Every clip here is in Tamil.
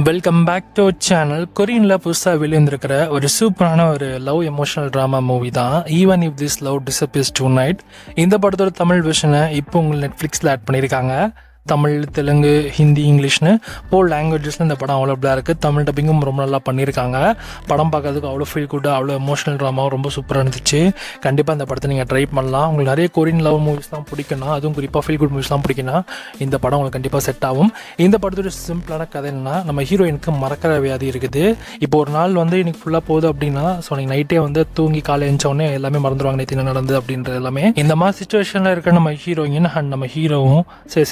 Welcome back to channel. கொரியனில் புதுசாக வெளியிருந்திருக்கிற ஒரு சூப்பரான ஒரு லவ் எமோஷனல் ட்ராமா மூவி தான் even if this love disappears tonight. இந்த படத்தோட தமிழ் வெர்ஷனை இப்போ உங்களுக்கு நெட்ஃப்ளிக்ஸில் ஆட் பண்ணியிருக்காங்க. தமிழ், தெலுங்கு, ஹிந்தி, இங்கிலீஷ்னு 4 லாங்குவேஜஸில் இந்த படம் அவைலபிளாக இருக்குது. தமிழ் டப்பிங்கும் ரொம்ப நல்லா பண்ணியிருக்காங்க. படம் பார்க்கறதுக்கு அவ்வளோ ஃபீல் குட்டாக, அவ்வளோ எமோஷனல் ட்ராமாவும் ரொம்ப சூப்பராக இருந்துச்சு. கண்டிப்பாக இந்த படத்தை நீங்கள் ட்ரை பண்ணலாம். உங்களுக்கு நிறைய கொரியன் லவ் மூவிஸ் தான் பிடிக்குன்னா, அதுவும் குறிப்பாக ஃபீல் குட் மூவிஸ் தான் பிடிக்குன்னா இந்த படம் உங்களுக்கு கண்டிப்பாக செட் ஆகும். இந்த படத்தோட சிம்பிளான கதை என்னன்னா, நம்ம ஹீரோயினுக்கு மறக்கிற வியாதி இருக்குது. இப்போ ஒரு நாள் இன்னைக்கு ஃபுல்லாக போகுது அப்படின்னா, ஸோ நீங்கள் நைட்டே தூங்கி காலை எழுந்தோடனே எல்லாமே மறந்துடுவாங்க, நேற்று என்ன நடந்தது அப்படின்றது எல்லாமே. இந்த மாதிரி சுச்சுவேஷனில் இருக்க நம்ம ஹீரோயின் அண்ட் நம்ம ஹீரோவும்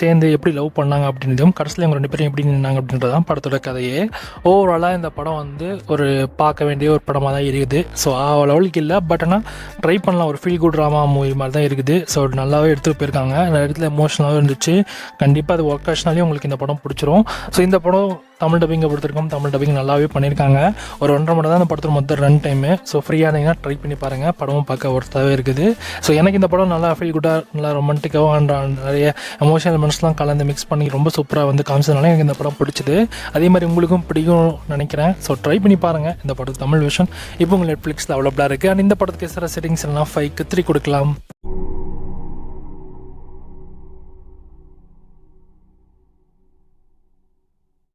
சேர்ந்து எப்படி லவ் பண்ணாங்க அப்படின்றதும், கடைசியில் இவங்க 2 பேரும் எப்படி நின்னாங்க அப்படின்றதான் படத்தோட கதையே. ஓவராலாக இந்த படம் ஒரு பார்க்க வேண்டிய ஒரு படமாக தான் இருக்குது. ஸோ லெவலுக்கு இல்லை, பட் ஆனால் ட்ரை பண்ணலாம். ஒரு ஃபீல் குட் ட்ராமா மூவி மாதிரி தான் இருக்குது. ஸோ நல்லாவே எடுத்துகிட்டு போயிருக்காங்க. நிறைய இடத்துல எமோஷனலாகவும் இருந்துச்சு. கண்டிப்பாக அது ஒர்க் ஆச்சுனாலே உங்களுக்கு இந்த படம் பிடிச்சிரும். ஸோ இந்த படம் தமிழ் டப்பிங்கை பொறுத்திருக்கும். தமிழ் டப்பிங் நல்லாவே பண்ணியிருக்காங்க. ஒரு 1.5 மணி தான் இந்த படத்தோட மொத்தம் ரன் டைமு. ஸோ ஃப்ரீயாக இருந்தீங்கன்னா ட்ரை பண்ணி பாருங்கள். படமும் பார்க்க ஒர்த்தாகவே இருக்குது. ஸோ எனக்கு இந்த படம் நல்லா ஃபீல் குட்டாக, நல்லா ரொமான்டிக்காக, நிறைய எமோஷனல் எலிமெண்ட்ஸ்லாம் கலந்து மிக்ஸ் பண்ணி ரொம்ப சூப்பராக காமிச்சதுனால எனக்கு இந்த படம் பிடிச்சிது. அதே மாதிரி உங்களுக்கும் பிடிக்கும்னு நினைக்கிறேன். ஸோ ட்ரை பண்ணி பாருங்கள். இந்த படத்து தமிழ் வெர்ஷன் இப்போ உங்களுக்கு நெட்ஃப்ளிக்ஸில் அவைலபிளாக இருக்குது. அண்ட் இந்த படத்துக்கு செட்டிங்ஸ் எல்லாம் 5க்கு 3 கொடுக்கலாம்.